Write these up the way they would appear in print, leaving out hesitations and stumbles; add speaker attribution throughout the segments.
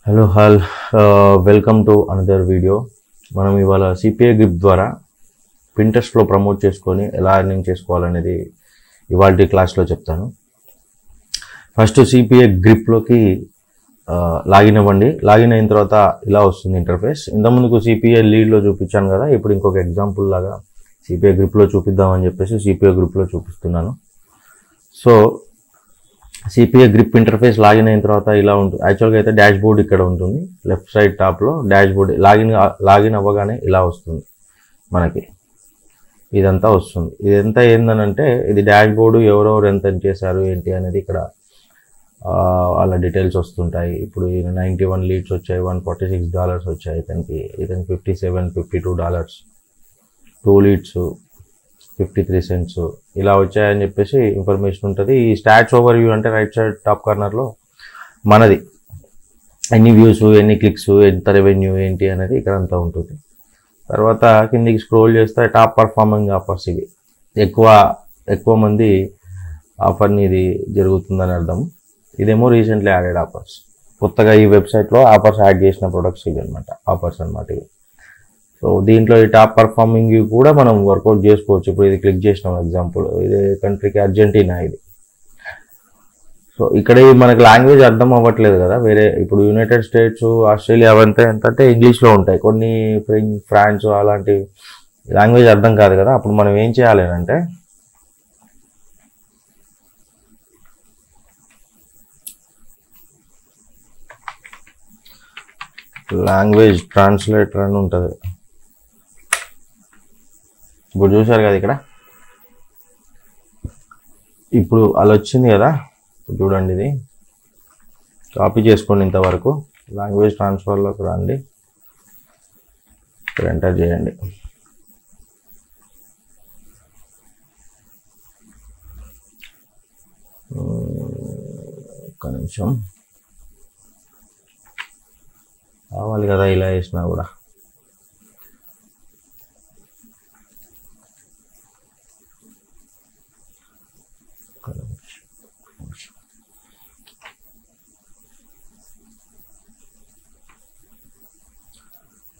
Speaker 1: Hello welcome to another video. మనం ఇవాళ CPI grip ద్వారా పింట్రెస్ట్లో ప్రమోట్ చేసుకొని ఎలా ఎర్నింగ్ చేసుకోవాలనేది ఇవాళ క్లాస్లో చెప్తాను. ఫస్ట్ సిపిఐ గ్రిప్లోకి లాగిన్ అవ్వండి. లాగిన్ అయిన తర్వాత ఇలా వస్తుంది ఇంటర్ఫేస్. ఇంతకుముందుకు సిపిఐ లీడ్లో చూపించాను కదా, ఇప్పుడు ఇంకొక ఎగ్జాంపుల్ లాగా సిపిఐ గ్రిప్లో చూపిద్దామని చెప్పేసి సిపిఐ గ్రిప్లో చూపిస్తున్నాను. So CPI grip interface login అయిన తర్వాత ఇలా ఉంటుంది. యాక్చువల్గా అయితే డాష్ బోర్డ్ ఇక్కడ ఉంటుంది, లెఫ్ట్ సైడ్ టాప్లో డాష్ బోర్డ్. లాగిన్ అవ్వగానే ఇలా వస్తుంది మనకి, ఇదంతా వస్తుంది. ఇదంతా ఏందనంటే ఇది డాష్ బోర్డు, ఎవరెవరు ఎంత చేశారు ఏంటి అనేది ఇక్కడ వాళ్ళ డీటెయిల్స్ వస్తుంటాయి. ఇప్పుడు 91 లీడ్స్ వచ్చాయి, $146 వచ్చాయి. ఇతనికి $57, $52, 2 లీడ్స్ 53 cents ఇలా వచ్చాయని చెప్పేసి ఇన్ఫర్మేషన్ ఉంటుంది. ఈ స్టాట్స్ ఓవర్ వ్యూ అంటే రైట్ సైడ్ టాప్ కార్నర్లో మనది ఎన్ని వ్యూస్, ఎన్ని క్లిక్స్, ఎంత రెవెన్యూ ఏంటి అనేది ఇక్కడ అంతా ఉంటుంది. తర్వాత కిందికి స్క్రోల్ చేస్తే టాప్ పర్ఫార్మింగ్ ఆఫర్స్, ఇవి ఎక్కువ మంది ఆఫర్ని ఇది జరుగుతుందని అర్థం. ఇదేమో రీసెంట్లీ యాడెడ్ ఆఫర్స్, కొత్తగా ఈ వెబ్సైట్లో ఆఫర్స్ యాడ్ చేసిన ప్రొడక్ట్స్ ఇవి అనమాట, ఆఫర్స్ అనమాట ఇవి. సో దీంట్లో ఈ టాప్ పర్ఫార్మింగ్ కూడా మనం వర్కౌట్ చేసుకోవచ్చు. ఇప్పుడు ఇది క్లిక్ చేసినాం, ఎగ్జాంపుల్ ఇది కంట్రీకి అర్జెంటీనా ఇది. సో ఇక్కడ మనకి లాంగ్వేజ్ అర్థం అవ్వట్లేదు కదా వేరే. ఇప్పుడు యునైటెడ్ స్టేట్స్, ఆస్ట్రేలియా అవంతా ఏంటంటే ఇంగ్లీష్లో ఉంటాయి, కొన్ని ఫ్రాన్స్ అలాంటి లాంగ్వేజ్ అర్థం కాదు కదా. అప్పుడు మనం ఏం చేయాలి అంటే లాంగ్వేజ్ ట్రాన్స్లేటర్ అని ఉంటుంది. ఇప్పుడు చూసారు కదా ఇక్కడ, ఇప్పుడు అలా వచ్చింది కదా. చూడండి, ఇది కాపీ చేసుకోండి ఇంతవరకు. లాంగ్వేజ్ ట్రాన్స్ఫర్లోకి రండి, ఇక్కడ ఎంటర్ చేయండి. ఒక్క నిమిషం కావాలి కదా, ఇలా వేసినా కూడా.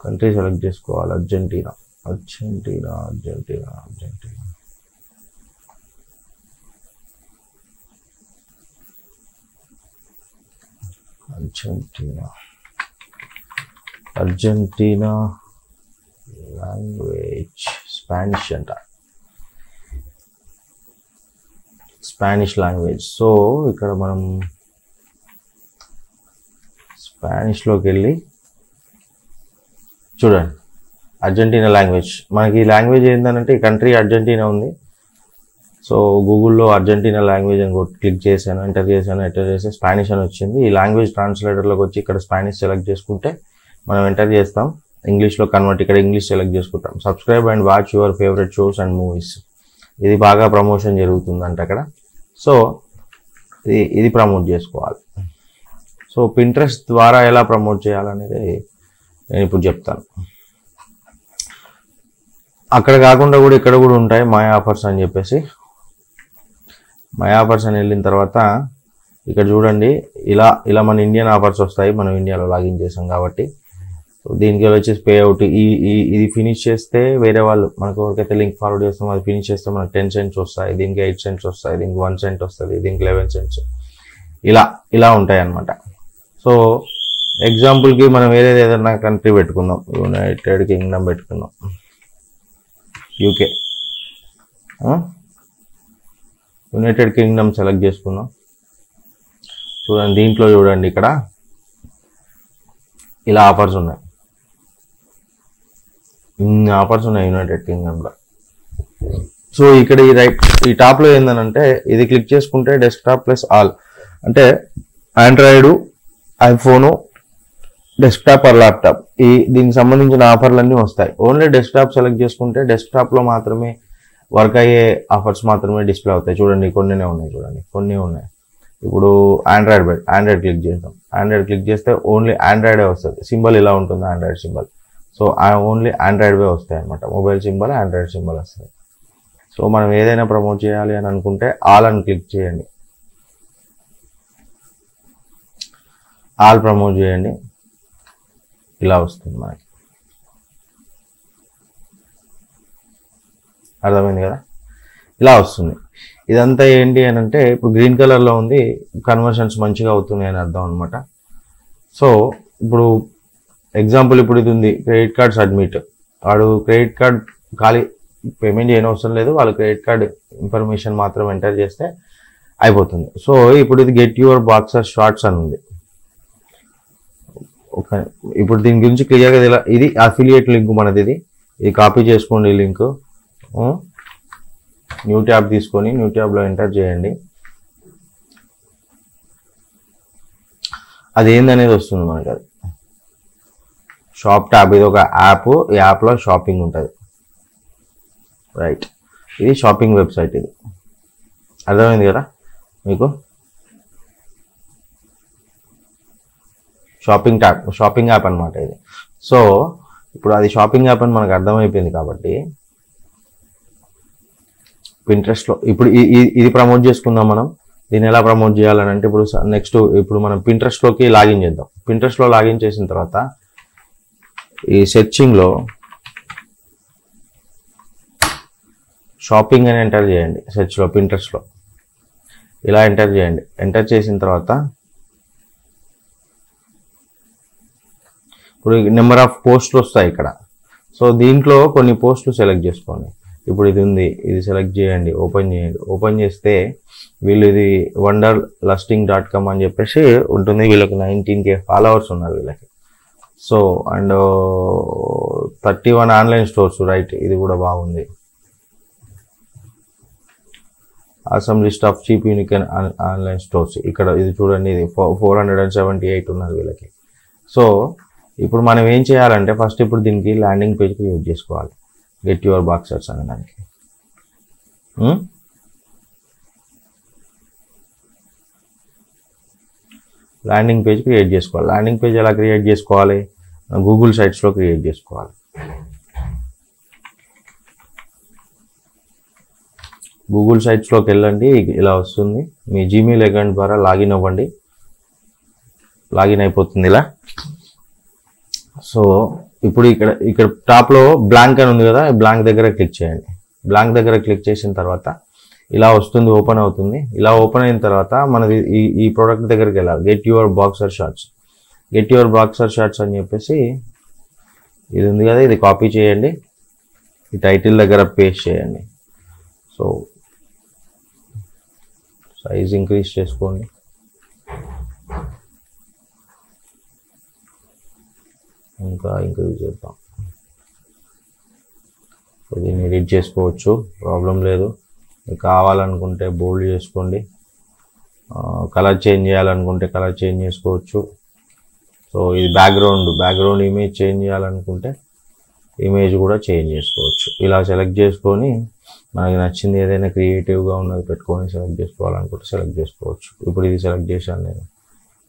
Speaker 1: కంట్రీ సెలెక్ట్ చేసుకోవాలి, అర్జెంటీనా. అర్జెంటీనా లాంగ్వేజ్ స్పానిష్ అంట, స్పానిష్ లాంగ్వేజ్. సో ఇక్కడ మనం స్పానిష్లోకి వెళ్ళి చూడండి, అర్జెంటీనా లాంగ్వేజ్. మనకి ఈ లాంగ్వేజ్ ఏంటంటే ఈ కంట్రీ అర్జెంటీనా ఉంది. సో గూగుల్లో అర్జెంటీనా లాంగ్వేజ్ అని క్లిక్ చేశాను, ఎంటర్ చేసి స్పానిష్ అని వచ్చింది. ఈ లాంగ్వేజ్ ట్రాన్స్లేటర్లోకి వచ్చి ఇక్కడ స్పానిష్ సెలెక్ట్ చేసుకుంటే మనం ఎంటర్ చేస్తాం, ఇంగ్లీష్లో కన్వర్ట్. ఇక్కడ ఇంగ్లీష్ సెలెక్ట్ చేసుకుంటాం. Subscribe and watch your favourite shows and movies, ఇది బాగా ప్రమోషన్ జరుగుతుందంట అక్కడ. సో ఇది ప్రమోట్ చేసుకోవాలి. సో పింట్రెస్ట్ ద్వారా ఎలా ప్రమోట్ చేయాలనేది నేను ఇప్పుడు చెప్తాను. అక్కడ కాకుండా కూడా ఇక్కడ కూడా ఉంటాయి మై ఆఫర్స్ అని చెప్పేసి. మై ఆఫర్స్ అని వెళ్ళిన తర్వాత ఇక్కడ చూడండి, ఇలా మన ఇండియన్ ఆఫర్స్ వస్తాయి. మనం ఇండియాలో లాగిన్ చేసాం కాబట్టి. సో దీనికి వచ్చేసి పే అవుట్, ఇది ఫినిష్ చేస్తే వేరే వాళ్ళు మనకు ఎవరికైతే లింక్ ఫార్వర్డ్ చేస్తామో అది ఫినిష్ చేస్తే మనకు 10 cents వస్తాయి, దీనికి 8 cents వస్తాయి, దీనికి 1 cent వస్తుంది, దీనికి 11 cents, ఇలా ఉంటాయి అన్నమాట. సో ఎగ్జాంపుల్కి మనం ఏదైనా కంట్రీ పెట్టుకుందాం, యునైటెడ్ కింగ్డమ్ పెట్టుకుందాం, యూకే. యునైటెడ్ కింగ్డమ్ సెలెక్ట్ చేసుకుందాం. చూడండి, దీంట్లో చూడండి ఇక్కడ ఇలా ఆఫర్స్ ఉన్నాయి, ఇన్ని ఆఫర్స్ ఉన్నాయి యునైటెడ్ కింగ్డమ్లో. సో ఇక్కడ ఈ టాప్లో ఏందనంటే ఇది క్లిక్ చేసుకుంటే డెస్క్టాప్ ప్లస్ ఆల్ అంటే Android, iPhone, desktop are laptop, దీనికి సంబంధించిన ఆఫర్లన్నీ వస్తాయి. ఓన్లీ డెస్క్టాప్ సెలెక్ట్ చేసుకుంటే డెస్క్టాప్లో మాత్రమే వర్క్ అయ్యే ఆఫర్స్ మాత్రమే డిస్ప్లే అవుతాయి. చూడండి, కొన్ని ఉన్నాయి. ఇప్పుడు ఆండ్రాయిడ్ క్లిక్ చేద్దాం. ఆండ్రాయిడ్ క్లిక్ చేస్తే ఓన్లీ ఆండ్రాయిడే వస్తుంది. సింబల్ ఇలా ఉంటుంది, ఆండ్రాయిడ్ సింబల్. సో ఓన్లీ ఆండ్రాయిడ్వే వస్తాయి అనమాట. మొబైల్ సింబల్, ఆండ్రాయిడ్ సింబల్ వస్తుంది. సో మనం ఏదైనా ప్రమోట్ చేయాలి అని అనుకుంటే ఆల్ అని క్లిక్ చేయండి, ఆల్ ప్రమోట్ చేయండి. ఇలా వస్తుంది మనకి. అర్థమైంది కదా, ఇలా వస్తుంది. ఇదంతా ఏంటి అని అంటే ఇప్పుడు గ్రీన్ కలర్లో ఉంది, కన్వర్షన్స్ మంచిగా అవుతున్నాయి అని అర్థం అనమాట. సో ఇప్పుడు ఎగ్జాంపుల్ ఇప్పుడు ఇది ఉంది క్రెడిట్ కార్డ్ సబ్మిట్. వాడు క్రెడిట్ కార్డ్ ఖాళీ పేమెంట్ చేయని అవసరం లేదు, వాళ్ళు క్రెడిట్ కార్డ్ ఇన్ఫర్మేషన్ మాత్రం ఎంటర్ చేస్తే అయిపోతుంది. సో ఇప్పుడు ఇది గెట్ యువర్ బాక్సర్ షార్ట్స్ అని ఉంది. ఇప్పుడు దీని గురించి క్లియర్గా ఇది అఫిలియేట్ లింక్ మనది. ఇది కాపీ చేసుకోండి ఈ లింక్. న్యూ ట్యాబ్ తీసుకొని న్యూ ట్యాబ్లో ఎంటర్ చేయండి. అది ఏందనేది వస్తుంది మనకి. అది షాప్ ట్యాబ్, ఇది ఒక యాప్. ఈ యాప్లో షాపింగ్ ఉంటుంది, రైట్. ఇది షాపింగ్ వెబ్సైట్. ఇది అర్థమైంది కదా మీకు. షాపింగ్ ట్యాబ్, షాపింగ్ యాప్ అనమాట ఇది. సో ఇప్పుడు అది షాపింగ్ యాప్ అని మనకు అర్థమైపోయింది కాబట్టి పింట్రెస్ట్లో ఇప్పుడు ఇది ప్రమోట్ చేసుకుందాం మనం. దీన్ని ఎలా ప్రమోట్ చేయాలని అంటే ఇప్పుడు నెక్స్ట్ ఇప్పుడు మనం పింట్రెస్ట్లోకి లాగిన్ చేద్దాం. పింట్రెస్ట్లో లాగిన్ చేసిన తర్వాత ఈ సెర్చింగ్లో షాపింగ్ అని ఎంటర్ చేయండి. సెర్చ్లో పింట్రెస్ట్లో ఇలా ఎంటర్ చేయండి. ఎంటర్ చేసిన తర్వాత ఇప్పుడు నెంబర్ ఆఫ్ పోస్టులు వస్తాయి ఇక్కడ. సో దీంట్లో కొన్ని పోస్టులు సెలెక్ట్ చేసుకోండి. ఇప్పుడు ఇది ఉంది, ఇది సెలెక్ట్ చేయండి, ఓపెన్ చేయండి. ఓపెన్ చేస్తే వీళ్ళు ఇది wonderlusting.com అని చెప్పేసి ఉంటుంది. వీళ్ళకి 19K ఫాలోవర్స్ ఉన్నారు వీళ్ళకి. So and 31 online stores, right. ఇది కూడా బాగుంది. Awesome list of cheap unique online stores. ఇక్కడ ఇది చూడండి, ఇది 478 ఉన్నారు వీళ్ళకి. సో ఇప్పుడు మనం ఏం చేయాలంటే ఫస్ట్ ఇప్పుడు దీనికి ల్యాండింగ్ పేజ్ క్రియేట్ చేసుకోవాలి. గెట్ యువర్ బాక్సర్స్ అనే దానికి ల్యాండింగ్ పేజ్ క్రియేట్ చేసుకోవాలి. ల్యాండింగ్ పేజ్ ఎలా క్రియేట్ చేసుకోవాలి? గూగుల్ సైట్స్లో క్రియేట్ చేసుకోవాలి. గూగుల్ సైట్స్లోకి వెళ్ళండి, ఇలా వస్తుంది. మీ జీమెయిల్ అకౌంట్ ద్వారా లాగిన్ అవ్వండి. లాగిన్ అయిపోతుంది ఇలా. సో ఇప్పుడు ఇక్కడ టాప్లో బ్లాంక్ అని ఉంది కదా, బ్లాంక్ దగ్గర క్లిక్ చేయండి. బ్లాంక్ దగ్గర క్లిక్ చేసిన తర్వాత ఇలా వస్తుంది, ఓపెన్ అవుతుంది. ఇలా ఓపెన్ అయిన తర్వాత మనది ఈ ప్రోడక్ట్ దగ్గరికి వెళ్ళాలి. Get your boxer shorts. Get your boxer shorts అని చెప్పేసి ఇది ఉంది కదా, ఇది కాపీ చేయండి. ఈ టైటిల్ దగ్గర పేస్ట్ చేయండి. సో సైజ్ ఇంక్రీజ్ చేసుకోండి. ఇంకా ఇంక్రీజ్ చేద్దాం. దీన్ని ఎడిట్ చేసుకోవచ్చు, ప్రాబ్లం లేదు. మీకు కావాలనుకుంటే బోల్డ్ చేసుకోండి. కలర్ చేంజ్ చేయాలనుకుంటే కలర్ చేంజ్ చేసుకోవచ్చు. సో ఇది బ్యాక్గ్రౌండ్ ఇమేజ్ చేంజ్ చేయాలనుకుంటే ఇమేజ్ కూడా చేంజ్ చేసుకోవచ్చు. ఇలా సెలెక్ట్ చేసుకొని మనకి నచ్చింది ఏదైనా క్రియేటివ్గా ఉన్నది పెట్టుకొని సెలెక్ట్ చేసుకోవాలనుకుంటే సెలెక్ట్ చేసుకోవచ్చు. ఇప్పుడు ఇది సెలెక్ట్ చేశాను నేను.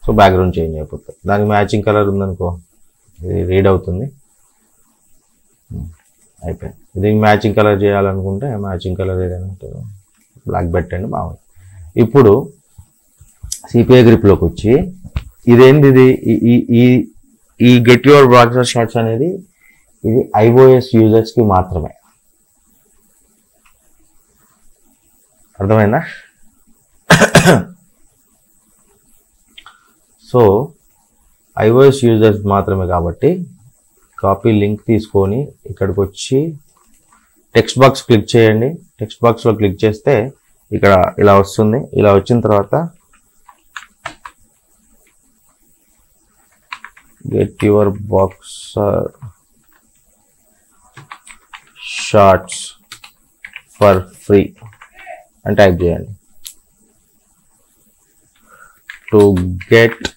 Speaker 1: సో బ్యాక్గ్రౌండ్ చేంజ్ అయిపోతుంది. దానికి మ్యాచింగ్ కలర్ ఉందనుకో, ఇది రీడ్ అవుతుంది. అయిపోయింది. దీనికి మ్యాచింగ్ కలర్ చేయాలనుకుంటే మ్యాచింగ్ కలర్ ఏదైనా బ్లాక్ పెట్టండి, బాగుంది. ఇప్పుడు సిపిఐ గ్రిప్లోకి వచ్చి ఇదేంటి, ఈ గెట్ యువర్ బాక్సర్ షార్ట్స్ అనేది ఇది iOS యూజర్స్కి మాత్రమే. అర్థమైందా? సో iOS యూజర్స్ మాత్రమే కాబట్టి కాపీ లింక్ తీసుకొని ఇక్కడికి వచ్చి టెక్స్ట్ బాక్స్ క్లిక్ చేయండి. టెక్స్ట్ బాక్స్లో క్లిక్ చేస్తే ఇక్కడ ఇలా వస్తుంది. ఇలా వచ్చిన తర్వాత get your boxer shorts for free అని టైప్ చేయండి. To get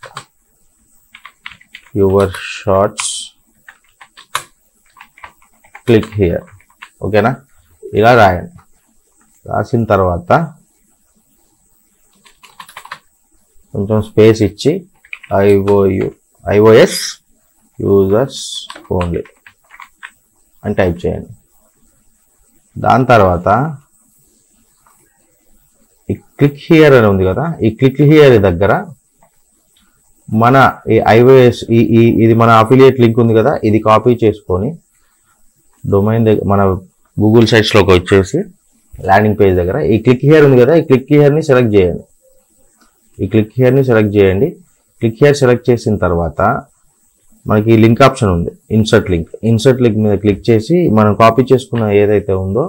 Speaker 1: your shorts click here. ఓకేనా? ఇలా రాయండి. రాసిన తర్వాత కొంచెం స్పేస్ ఇచ్చి iOS యూజర్స్ ఓన్లీ అని టైప్ చేయండి. దాని తర్వాత ఈ క్లిక్ హియర్ అని ఉంది కదా, ఈ క్లిక్ హియర్ దగ్గర మన ఈ ఐఓఎస్ ఇది మన అఫిలియేట్ లింక్ ఉంది కదా, ఇది కాపీ చేసుకొని డొమైన్ దగ్గర మన గూగుల్ సైట్స్లోకి వచ్చేసి ల్యాండింగ్ పేజ్ దగ్గర ఈ క్లిక్ హియర్ ఉంది కదా, ఈ క్లిక్ హియర్ని సెలెక్ట్ చేయండి. ఈ క్లిక్ హియర్ని సెలెక్ట్ చేయండి. క్లిక్ హియర్ సెలెక్ట్ చేసిన తర్వాత మనకి లింక్ ఆప్షన్ ఉంది, ఇన్సర్ట్ లింక్ మీద క్లిక్ చేసి మనం కాపీ చేసుకున్న ఏదైతే ఉందో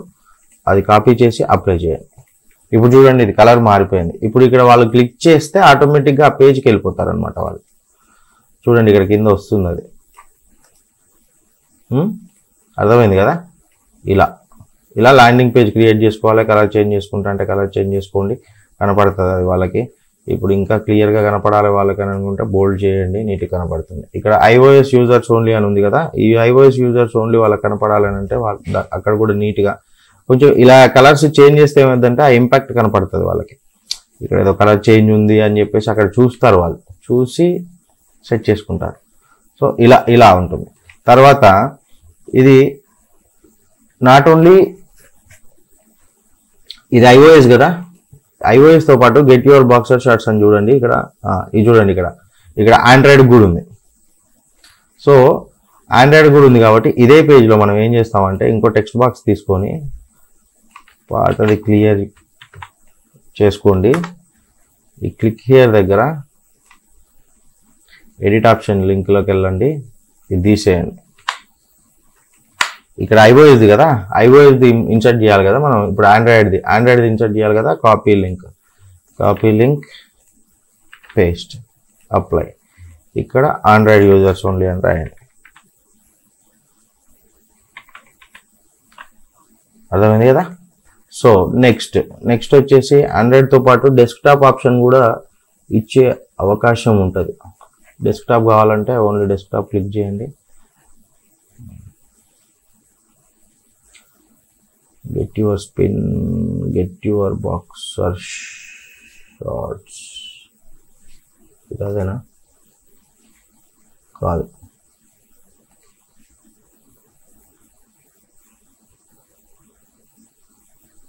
Speaker 1: అది కాపీ చేసి అప్లై చేయండి. ఇప్పుడు చూడండి ఇది కలర్ మారిపోయింది. ఇప్పుడు ఇక్కడ వాళ్ళు క్లిక్ చేస్తే ఆటోమేటిక్గా ఆ పేజ్కి వెళ్ళిపోతారు అనమాట వాళ్ళు. చూడండి ఇక్కడ కింద వస్తుంది అది. అర్థమైంది కదా? ఇలా ల్యాండింగ్ పేజ్ క్రియేట్ చేసుకోవాలి. కలర్ చేంజ్ చేసుకుంటా అంటే కలర్ చేంజ్ చేసుకోండి, కనపడుతుంది అది వాళ్ళకి. ఇప్పుడు ఇంకా క్లియర్గా కనపడాలి వాళ్ళకి అని అనుకుంటే బోల్డ్ చేయండి, నీట్గా కనపడుతుంది. ఇక్కడ ఐఓఎస్ యూజర్స్ ఓన్లీ అని ఉంది కదా, ఈ ఐఓఎస్ యూజర్స్ ఓన్లీ వాళ్ళకి కనపడాలని అంటే అక్కడ కూడా నీట్గా కొంచెం ఇలా కలర్స్ చేంజ్ చేస్తే ఏమైందంటే ఆ ఇంపాక్ట్ కనపడుతుంది వాళ్ళకి. ఇక్కడ ఏదో కలర్ చేంజ్ ఉంది అని చెప్పేసి అక్కడ చూస్తారు, వాళ్ళు చూసి సెట్ చేసుకుంటారు. సో ఇలా ఉంటుంది. తర్వాత ఇది నాట్ ఓన్లీ ఇది ఐఓఎస్ కదా, ఐఓఎస్తో పాటు గెట్ యువర్ బాక్సర్ షార్ట్స్ అని చూడండి. ఇది చూడండి ఇక్కడ ఆండ్రాయిడ్ కూడా ఉంది. సో ఆండ్రాయిడ్ కూడా ఉంది కాబట్టి ఇదే పేజ్లో మనం ఏం చేస్తామంటే ఇంకో టెక్స్ట్ బాక్స్ తీసుకొని అది క్లియర్ చేసుకోండి. ఈ క్లిక్ హియర్ దగ్గర ఎడిట్ ఆప్షన్ లింక్లోకి వెళ్ళండి, ఇది తీసేయండి. ఇక్కడ ఐఓఎస్ది కదా, ఐఓఎస్ది ఇన్సర్ట్ చేయాలి కదా మనం. ఇప్పుడు ఆండ్రాయిడ్ది ఇన్సర్ట్ చేయాలి కదా. Copy link paste apply. ఇక్కడ ఆండ్రాయిడ్ యూజర్స్ ఓన్లీ అని రాయండి. అర్థమైంది కదా? సో నెక్స్ట్ వచ్చేసి ఆండ్రాయిడ్తో పాటు డెస్క్టాప్ ఆప్షన్ కూడా ఇచ్చే అవకాశం ఉంటుంది. డెస్క్టాప్ కావాలంటే ఓన్లీ డెస్క్టాప్ క్లిక్ చేయండి. గెట్ యువర్ బాక్సర్ షార్ట్స్ ఇదేనా? కాదు,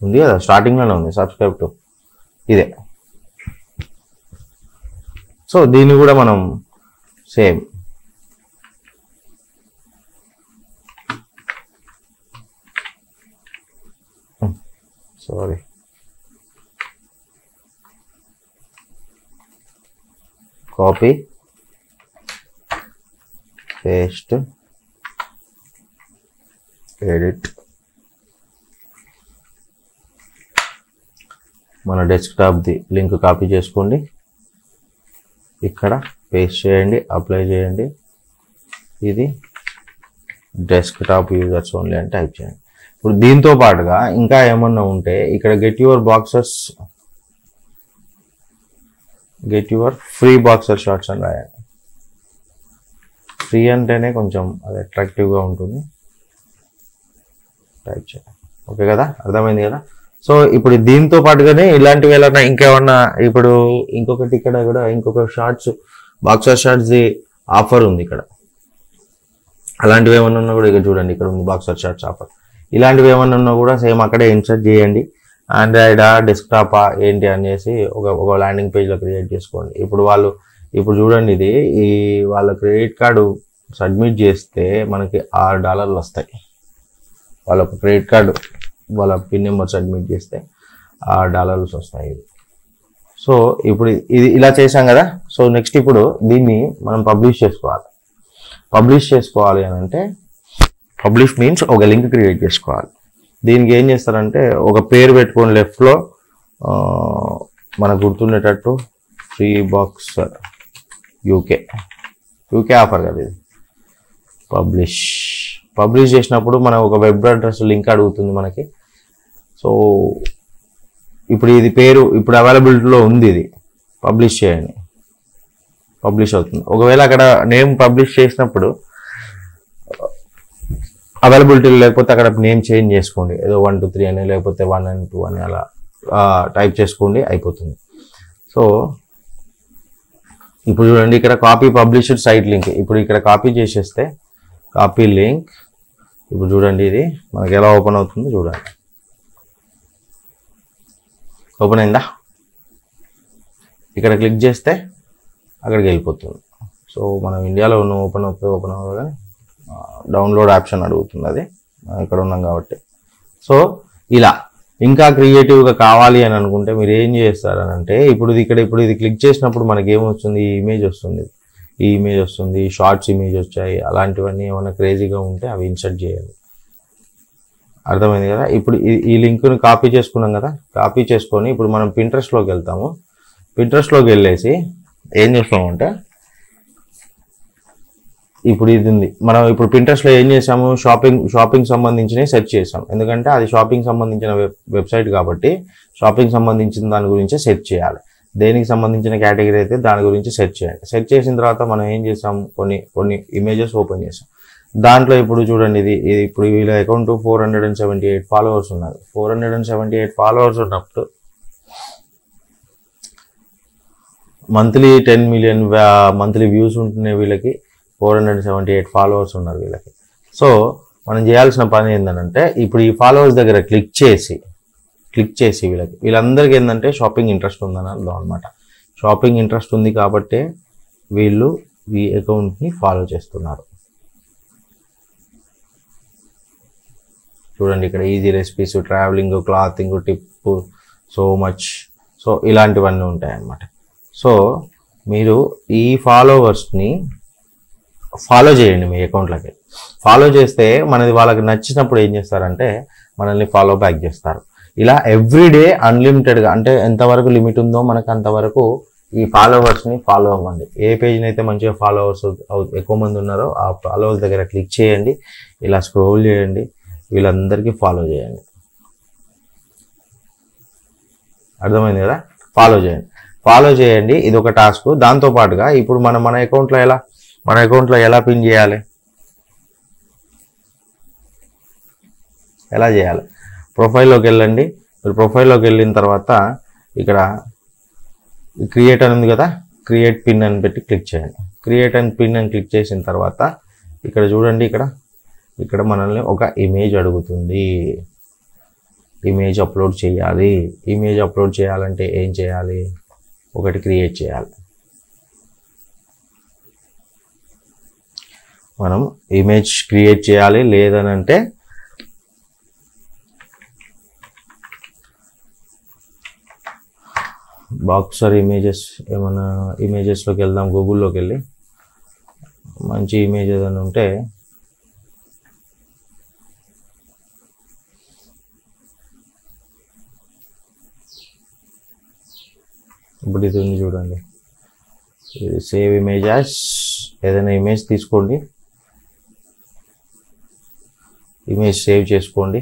Speaker 1: ఉంది కదా స్టార్టింగ్లోనే ఉంది, సబ్స్క్రైబ్ టు ఇదే. సో దీన్ని కూడా మనం సేమ్ కాపీ పేస్ట్ ఎడిట్ మన డెస్క్టాప్ది లింక్ కాపీ చేసుకోండి, ఇక్కడ పేస్ట్ చేయండి, అప్లై చేయండి. ఇది డెస్క్టాప్ యూజర్స్ ఓన్లీ అని టైప్ చేయండి. ఇప్పుడు దీంతో పాటుగా ఇంకా ఏమన్నా ఉంటే ఇక్కడ get your free boxer shorts అని రాయండి. ఫ్రీ అంటేనే కొంచెం అది అట్రాక్టివ్గా ఉంటుంది, టైప్ చేయండి. ఓకే కదా, అర్థమైంది కదా? సో ఇప్పుడు దీంతో పాటుగానే ఇలాంటివి ఎలా ఇంకేమన్నా, ఇప్పుడు ఇంకొకటి ఇక్కడ కూడా ఇంకొక బాక్సర్ షార్ట్స్ది ఆఫర్ ఉంది ఇక్కడ. అలాంటివి ఏమన్నా ఉన్నా కూడా ఇక్కడ చూడండి, ఇక్కడ ఉంది బాక్సర్ షార్ట్స్ ఆఫర్. ఇలాంటివి ఏమన్నా ఉన్నా కూడా సేమ్ అక్కడే ఇన్సర్ట్ చేయండి. ఆండ్రాయిడా డెస్క్టాపా ఏంటి అనేసి ఒక ల్యాండింగ్ పేజ్లో క్రియేట్ చేసుకోండి. ఇప్పుడు చూడండి, ఇది వాళ్ళ క్రెడిట్ కార్డు సబ్మిట్ చేస్తే మనకి $6 వస్తాయి. వాళ్ళ క్రెడిట్ కార్డు వాళ్ళ పిన్ నెంబర్ సబ్మిట్ చేస్తే $6 వస్తాయి. సో ఇప్పుడు ఇది ఇలా చేసాం కదా. సో నెక్స్ట్ ఇప్పుడు దీన్ని మనం పబ్లిష్ చేసుకోవాలి అని అంటే పబ్లిష్ మీన్స్ ఒక లింక్ క్రియేట్ చేసుకోవాలి. దీనికి ఏం చేస్తారంటే ఒక పేరు పెట్టుకొని లెఫ్ట్లో మనకు గుర్తుండేటట్టు ఫ్రీ బాక్సర్ యూకే ఆఫర్ కదా ఇది. పబ్లిష్ చేసినప్పుడు మనం ఒక వెబ్ అడ్రస్ లింక్ అడుగుతుంది మనకి. సో ఇప్పుడు ఇది పేరు ఇప్పుడు అవైలబిలిటీలో ఉంది, ఇది పబ్లిష్ చేయండి, పబ్లిష్ అవుతుంది. ఒకవేళ అక్కడ నేమ్ పబ్లిష్ చేసినప్పుడు అవైలబిలిటీ లేకపోతే అక్కడ నేమ్ చేంజ్ చేసుకోండి, ఏదో 1 2 3 అని, లేకపోతే 1 and 2 అని అలా టైప్ చేసుకోండి, అయిపోతుంది. సో ఇప్పుడు చూడండి ఇక్కడ కాపీ పబ్లిష్డ్ సైట్ లింక్. ఇప్పుడు ఇక్కడ కాపీ చేసేస్తే కాపీ లింక్, ఇప్పుడు చూడండి ఇది మనకి ఎలా ఓపెన్ అవుతుందో చూడండి. ఓపెన్ అయిందా? ఇక్కడ క్లిక్ చేస్తే అక్కడికి వెళ్ళిపోతుంది. సో మనం ఇండియాలో ఉన్న ఓపెన్ అవ్వగానే డౌన్లోడ్ ఆప్షన్ అడుగుతుంది, అది ఇక్కడ ఉన్నాం కాబట్టి. సో ఇలా ఇంకా క్రియేటివ్గా కావాలి అని అనుకుంటే మీరు ఏం చేస్తారని అంటే, ఇప్పుడు ఇది క్లిక్ చేసినప్పుడు మనకి ఏమొస్తుంది, ఈ ఇమేజ్ వస్తుంది, షార్ట్స్ ఇమేజ్ వచ్చాయి. అలాంటివన్నీ ఏమైనా క్రేజీగా ఉంటే అవి ఇన్సర్ట్ చేయాలి. అర్థమైంది కదా. ఇప్పుడు ఈ లింక్ను కాపీ చేసుకున్నాం కదా, కాపీ చేసుకొని ఇప్పుడు మనం పింట్రెస్ట్లోకి వెళ్తాము. పింట్రెస్ట్లోకి వెళ్ళేసి ఏం చేస్తామంటే, ఇప్పుడు ఇది ఉంది, మనం ఇప్పుడు పింట్రెస్ట్లో ఏం చేసాము, షాపింగ్ సంబంధించినవి సెర్చ్ చేసాం. ఎందుకంటే అది షాపింగ్ సంబంధించిన వెబ్సైట్ కాబట్టి షాపింగ్ సంబంధించిన దాని గురించి సెర్చ్ చేయాలి. దేనికి సంబంధించిన కేటగిరీ అయితే దాని గురించి సెర్చ్ చేయండి. సెర్చ్ చేసిన తర్వాత మనం ఏం చేసాం, కొన్ని ఇమేజెస్ ఓపెన్ చేసాం. దాంట్లో ఇప్పుడు చూడండి, ఇది ఇప్పుడు వీళ్ళ అకౌంట్ 478 ఫాలోవర్స్ ఉన్నారు. 478 ఫాలోవర్స్ ఉన్నప్పుడు మంత్లీ 10 మిలియన్ మంత్లీ వ్యూస్ ఉంటున్నాయి వీళ్ళకి. 478 ఫాలోవర్స్ ఉన్నారు వీళ్ళకి. సో మనం చేయాల్సిన పని ఏంటంటే, ఇప్పుడు ఈ ఫాలోవర్స్ దగ్గర క్లిక్ చేసి వీళ్ళందరికీ ఏంటంటే షాపింగ్ ఇంట్రెస్ట్ ఉందని అర్థం అనమాట. షాపింగ్ ఇంట్రెస్ట్ ఉంది కాబట్టే వీళ్ళు ఈ అకౌంట్ని ఫాలో చేస్తున్నారు. చూడండి, ఇక్కడ easy recipes, travelling, clothing, tip, so much, so ఇలాంటివన్నీ ఉంటాయి అన్నమాట. సో మీరు ఈ ఫాలోవర్స్ని ఫాలో చేయండి మీ అకౌంట్లకి. ఫాలో చేస్తే మనది వాళ్ళకి నచ్చినప్పుడు ఏం చేస్తారంటే మనల్ని ఫాలో బ్యాక్ చేస్తారు. ఇలా ఎవ్రీడే అన్లిమిటెడ్గా, అంటే ఎంతవరకు లిమిట్ ఉందో మనకు అంతవరకు ఈ ఫాలోవర్స్ని ఫాలో అవ్వండి. ఏ పేజ్ని అయితే మంచిగా ఫాలోవర్స్ ఎక్కువ మంది ఉన్నారో ఆ ఫాలోవర్స్ దగ్గర క్లిక్ చేయండి, ఇలా స్క్రోల్ చేయండి, వీళ్ళందరికీ ఫాలో చేయండి. అర్థమైంది కదా. ఫాలో చేయండి, ఇది ఒక టాస్క్. దాంతోపాటుగా ఇప్పుడు మన అకౌంట్లో ఎలా పిన్ చేయాలి, ఎలా చేయాలి, ప్రొఫైల్లోకి వెళ్ళండి. మీరు ప్రొఫైల్లోకి వెళ్ళిన తర్వాత ఇక్కడ క్రియేట్ అని ఉంది కదా, క్రియేట్ పిన్ అని పెట్టి క్లిక్ చేయండి. క్రియేట్ అండ్ పిన్ అని క్లిక్ చేసిన తర్వాత ఇక్కడ చూడండి, ఇక్కడ మనల్ని ఒక ఇమేజ్ అడుగుతుంది. ఇమేజ్ అప్లోడ్ చేయాలి. ఇమేజ్ అప్లోడ్ చేయాలంటే ఏం చేయాలి, ఒకటి క్రియేట్ చేయాలి. మనం ఇమేజ్ క్రియేట్ చేయాలి. లేదనంటే బాక్సర్ ఇమేజెస్, ఏమైనా ఇమేజెస్లోకి వెళ్దాం, గూగుల్లోకి వెళ్ళి మంచి ఇమేజ్ ఏదైనా ఉంటే ఇప్పుడు ఇది ఉంది చూడండి, ఇది సేవ్ ఇమేజెస్. ఏదైనా ఇమేజ్ తీసుకోండి, ఇమేజ్ సేవ్ చేసుకోండి.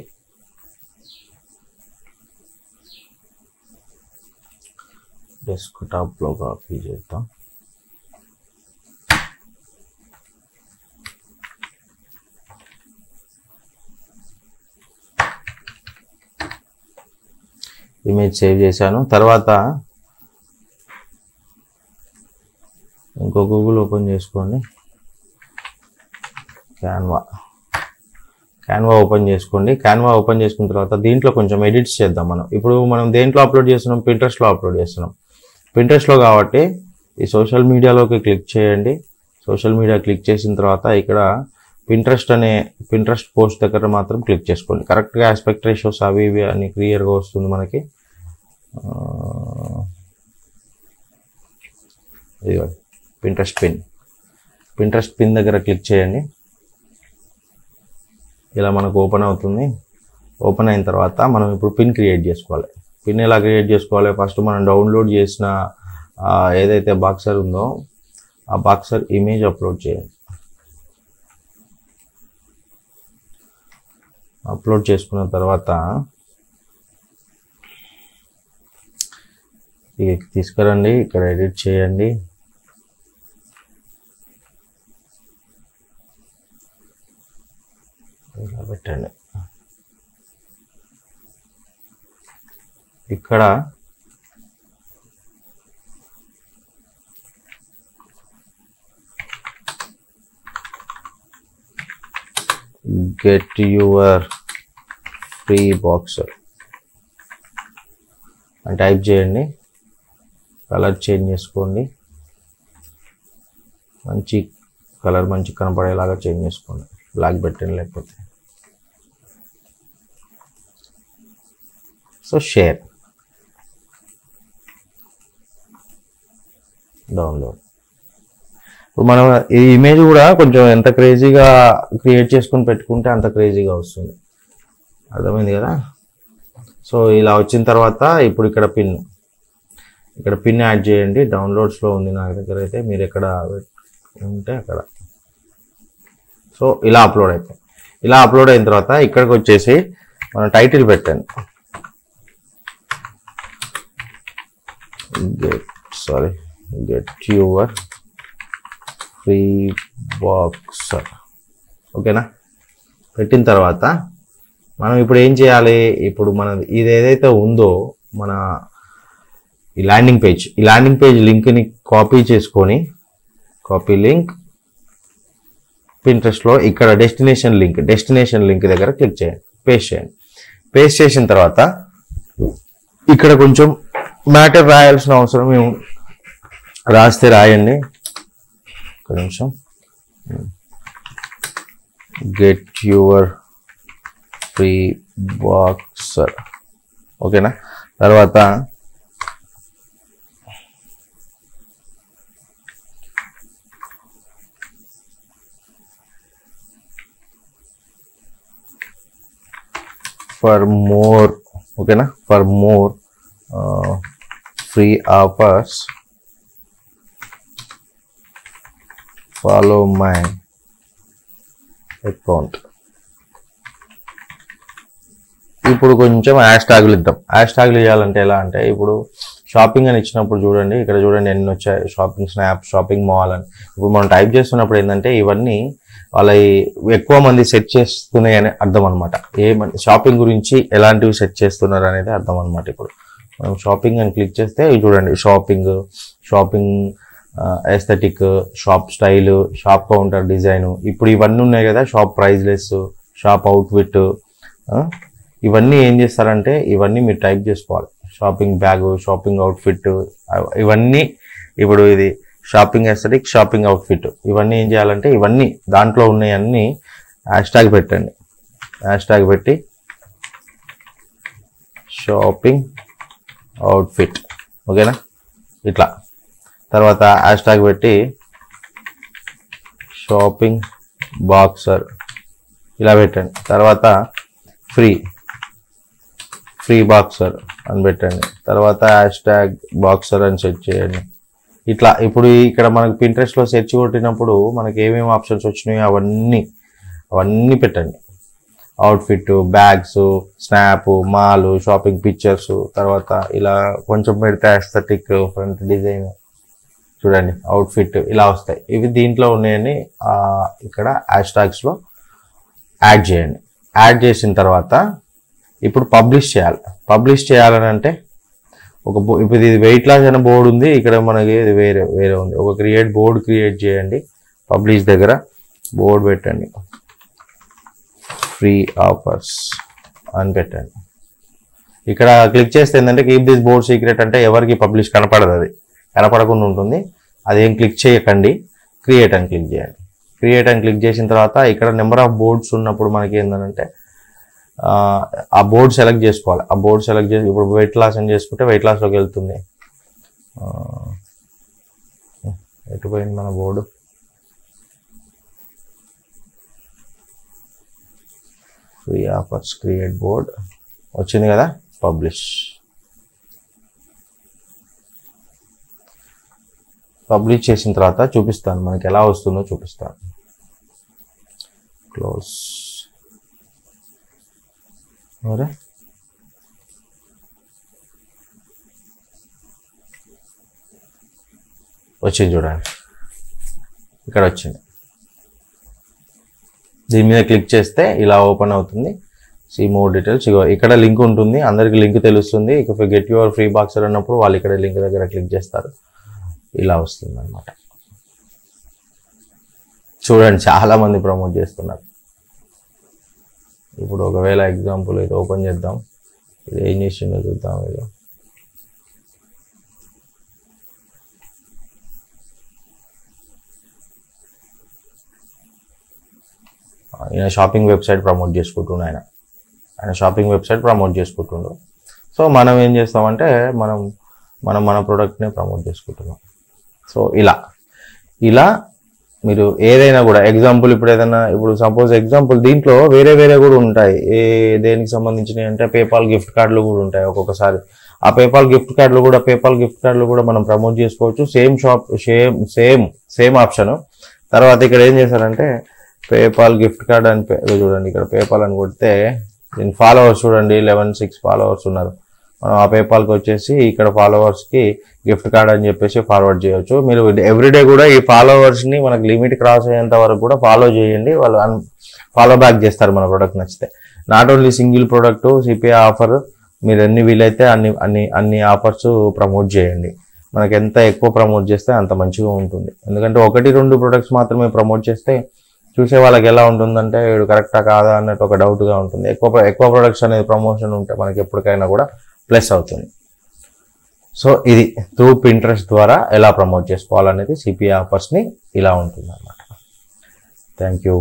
Speaker 1: డెస్క్టాప్లో కాపీ చేద్దాం. ఇమేజ్ సేవ్ చేశాను. తర్వాత ఇంకో గూగుల్ ఓపెన్ చేసుకోండి, క్యాన్వా ఓపెన్ చేసుకోండి. క్యాన్వా ఓపెన్ చేసుకున్న తర్వాత దీంట్లో కొంచెం ఎడిట్స్ చేద్దాం. ఇప్పుడు మనం దేంట్లో అప్లోడ్ చేస్తున్నాం, పింట్రెస్ట్లో అప్లోడ్ చేస్తున్నాం. పింట్రెస్ట్లో కాబట్టి ఈ సోషల్ మీడియాలోకి క్లిక్ చేయండి. సోషల్ మీడియా క్లిక్ చేసిన తర్వాత ఇక్కడ పింట్రెస్ట్ పోస్ట్ దగ్గర మాత్రం క్లిక్ చేసుకోండి. కరెక్ట్గా ఆస్పెక్ట్ రేషియోస్ అవి ఇవి అని క్లియర్గా వస్తుంది మనకి. ఇదిగో పింట్రెస్ట్ పిన్ దగ్గర క్లిక్ చేయండి. ఇలా మనకు ఓపెన్ అవుతుంది. ఓపెన్ అయిన తర్వాత మనం ఇప్పుడు పిన్ క్రియేట్ చేసుకోవాలి. పిన్ ఎలా క్రియేట్ చేసుకోవాలి, ఫస్ట్ మనం డౌన్లోడ్ చేసిన ఏదైతే బాక్సర్ ఉందో ఆ బాక్సర్ ఇమేజ్ అప్లోడ్ చేయండి. అప్లోడ్ చేసుకున్న తర్వాత తీసుకురండి, ఇక్కడ ఎడిట్ చేయండి. ఇలా పెట్టండి. ఇక్కడ గెట్ యువర్ ఫ్రీ బాక్సర్ అని టైప్ చేయండి. కలర్ చేంజ్ చేసుకోండి. మంచి కలర్ మంచి కనపడేలాగా చేంజ్ చేసుకోండి. బ్లాక్ పెట్టండి లేకపోతే. So share, download. ఇప్పుడు మనం ఈ ఇమేజ్ కూడా కొంచెం ఎంత క్రేజీగా క్రియేట్ చేసుకొని పెట్టుకుంటే అంత క్రేజీగా వస్తుంది. అర్థమైంది కదా? సో ఇలా వచ్చిన తర్వాత ఇప్పుడు ఇక్కడ పిన్ యాడ్ చేయండి. డౌన్లోడ్స్లో ఉంది నా దగ్గర అయితే, మీరు ఎక్కడ ఉంటే అక్కడ. సో ఇలా అప్లోడ్ అయిపోయింది. ఇలా అప్లోడ్ అయిన తర్వాత ఇక్కడికి వచ్చేసి మనం టైటిల్ పెట్టండి. Get your free boxer. ఓకేనా? పెట్టిన తర్వాత మనం ఇప్పుడు ఏం చేయాలి? ఇప్పుడు మన ఇది ఏదైతే ఉందో మన ఈ ల్యాండింగ్ పేజ్ లింక్ని కాపీ చేసుకొని, కాపీ లింక్ Pinterestలో ఇక్కడ డెస్టినేషన్ లింక్ దగ్గర క్లిక్ చేయండి, పేస్ట్ చేయండి. పేస్ట్ చేసిన తర్వాత ఇక్కడ కొంచెం మ్యాటర్ రాయాల్సిన అవసరం రాస్తే రాయండి. ఒక నిమిషం. Get your free boxer. ఓకేనా? తర్వాత ఫర్ మోర్, ఓకేనా, for more free offers follow my account. ఇప్పుడు కొంచెం హ్యాష్ ట్యాగులు ఇద్దాం. హ్యాష్ ట్యాగులు ఇవ్వాలంటే ఎలా అంటే, ఇప్పుడు షాపింగ్ అని ఇచ్చినప్పుడు చూడండి, ఇక్కడ చూడండి ఎన్ని వచ్చాయి, షాపింగ్ స్నాప్, షాపింగ్ మాల్ అని. ఇప్పుడు మనం టైప్ చేస్తున్నప్పుడు ఏంటంటే ఇవన్నీ వాళ్ళ ఎక్కువ మంది సెట్ చేస్తున్నాయని అర్థం అనమాట. షాపింగ్ గురించి ఎలాంటివి సెట్ చేస్తున్నారు అనేది అర్థం అనమాట. ఇప్పుడు మనం షాపింగ్ అని క్లిక్ చేస్తే ఇవి చూడండి, shopping aesthetic, shop style, shop counter design, ఇప్పుడు ఇవన్నీ ఉన్నాయి కదా, shop price less, shop outfit. ఇవన్నీ ఏం చేస్తారంటే ఇవన్నీ మీరు టైప్ చేసుకోవాలి. షాపింగ్ బ్యాగ్, షాపింగ్ అవుట్ఫిట్, ఇవన్నీ ఇప్పుడు ఇది షాపింగ్ ఎస్థెటిక్, షాపింగ్ అవుట్ఫిట్, ఇవన్నీ ఏం చేయాలంటే ఇవన్నీ దాంట్లో ఉన్నాయన్నీ హ్యాష్ ట్యాగ్ పెట్టండి. హ్యాష్ ట్యాగ్ పెట్టి షాపింగ్ అవుట్ఫిట్. ఓకేనా? ఇట్లా తర్వాత హ్యాష్ ట్యాగ్ పెట్టి షాపింగ్ బాక్సర్ ఇలా పెట్టండి. తర్వాత ఫ్రీ బాక్సర్ అని పెట్టండి. తర్వాత హ్యాష్ ట్యాగ్ బాక్సర్ అని సెర్చ్ చేయండి. ఇట్లా ఇప్పుడు ఇక్కడ మనకు Pinterestలో సెర్చ్ కొట్టినప్పుడు మనకి ఏమేమి ఆప్షన్స్ వచ్చినాయో అవన్నీ పెట్టండి. Outfit, bags, snap, mall, shopping pictures, తర్వాత ఇలా కొంచెం పెడితే ఎస్థెటిక్, ఫ్రంట్ డిజైన్, చూడండి అవుట్ఫిట్, ఇలా వస్తాయి. ఇవి దీంట్లో ఉన్నాయని ఇక్కడ హ్యాష్ ట్యాగ్స్లో యాడ్ చేయండి. యాడ్ చేసిన తర్వాత ఇప్పుడు పబ్లిష్ చేయాలని అంటే ఇప్పుడు ఇది వెయిట్ లాస్ అనే బోర్డు ఉంది, ఇక్కడ మనకి ఇది వేరే ఉంది. ఒక బోర్డు క్రియేట్ చేయండి. పబ్లిష్ దగ్గర బోర్డు పెట్టండి, ఫ్రీ ఆఫర్స్ అని పెట్టండి. ఇక్కడ క్లిక్ చేస్తే ఏంటంటే కీప్ దిస్ బోర్డ్ సీక్రెట్ అంటే ఎవరికి పబ్లిష్ కనపడదు, అది కనపడకుండా ఉంటుంది. అదేం క్లిక్ చేయకండి, క్రియేట్ అని క్లిక్ చేయండి. క్రియేట్ అని క్లిక్ చేసిన తర్వాత ఇక్కడ నెంబర్ ఆఫ్ బోర్డ్స్ ఉన్నప్పుడు మనకి ఏంటంటే ఆ బోర్డు సెలెక్ట్ చేసుకోవాలి. ఆ బోర్డు సెలెక్ట్ చేసి ఇప్పుడు వెయిట్ లాస్ అని చేసుకుంటే వెయిట్ లాస్లోకి వెళ్తుంది. ఎటుపోయింది మన board? Free offers, create board వచ్చింది కదా, పబ్లిష్ చేసిన తర్వాత చూపిస్తాను మనకి ఎలా వస్తుందో చూపిస్తాను. క్లోజ్. ఓకే, వచ్చింది చూడండి, ఇక్కడ వచ్చింది. దీని మీద క్లిక్ చేస్తే ఇలా ఓపెన్ అవుతుంది. సీ మోర్ డీటెయిల్స్, ఇక్కడ లింక్ ఉంటుంది, అందరికి లింక్ తెలుస్తుంది. ఇక గెట్ యువర్ ఫ్రీ బాక్సర్ అన్నప్పుడు వాళ్ళు ఇక్కడ లింక్ దగ్గర క్లిక్ చేస్తారు, ఇలా వస్తుంది అనమాట. చూడండి చాలా మంది ప్రమోట్ చేస్తున్నారు. ఇప్పుడు ఒకవేళ ఎగ్జాంపుల్ ఇది ఓపెన్ చేద్దాం, ఇది ఏం చేసిందో చూద్దాం. ఇది ఈయన షాపింగ్ వెబ్సైట్ ప్రమోట్ చేసుకుంటుండు, ఆయన షాపింగ్ వెబ్సైట్ ప్రమోట్ చేసుకుంటుండు. సో మనం ఏం చేస్తామంటే మన ప్రోడక్ట్ని ప్రమోట్ చేసుకుంటున్నాం. సో ఇలా మీరు ఏదైనా కూడా ఎగ్జాంపుల్ ఇప్పుడు సపోజ్ ఎగ్జాంపుల్ దీంట్లో వేరే కూడా ఉంటాయి. దేనికి సంబంధించినవి అంటే పేపాల్ గిఫ్ట్ కార్డులు కూడా ఉంటాయి ఒక్కొక్కసారి. ఆ పేపాల్ గిఫ్ట్ కార్డులు కూడా మనం ప్రమోట్ చేసుకోవచ్చు. Same shop same option. తర్వాత ఇక్కడ ఏం చేశారంటే పేపాల్ గిఫ్ట్ కార్డ్ అని చూడండి, ఇక్కడ పేపాల్ అని కొడితే దీని ఫాలోవర్స్ చూడండి 11,6 ఫాలోవర్స్ ఉన్నారు. మనం ఆ పేపాల్కి వచ్చేసి ఇక్కడ ఫాలోవర్స్కి గిఫ్ట్ కార్డ్ అని చెప్పేసి ఫార్వర్డ్ చేయొచ్చు. మీరు ఎవ్రీడే కూడా ఈ ఫాలోవర్స్ని మనకు లిమిట్ క్రాస్ అయ్యేంత వరకు కూడా ఫాలో చేయండి, వాళ్ళు ఫాలో బ్యాక్ చేస్తారు మన ప్రోడక్ట్ నచ్చితే. Not only single product CPI offer, మీరు ఎన్ని వీలైతే అన్ని ఆఫర్స్ ప్రమోట్ చేయండి. మనకి ఎంత ఎక్కువ ప్రమోట్ చేస్తే అంత మంచిగా ఉంటుంది. ఎందుకంటే 1-2 ప్రొడక్ట్స్ మాత్రమే ప్రమోట్ చేస్తే చూసే వాళ్ళకి ఎలా ఉంటుందంటే వీడు కరెక్టా కాదా అన్నట్టు ఒక డౌట్గా ఉంటుంది. ఎక్కువ ప్రొడక్ట్స్ అనేది ప్రమోషన్ ఉంటే మనకి ఎప్పటికైనా కూడా ప్లస్ అవుతుంది. సో ఇది త్రూ పింట్రెస్ట్ ద్వారా ఎలా ప్రమోట్ చేసుకోవాలనేది సిపిఐ ఆఫర్స్ని ఇలా ఉంటుంది అన్నమాట. Thank you.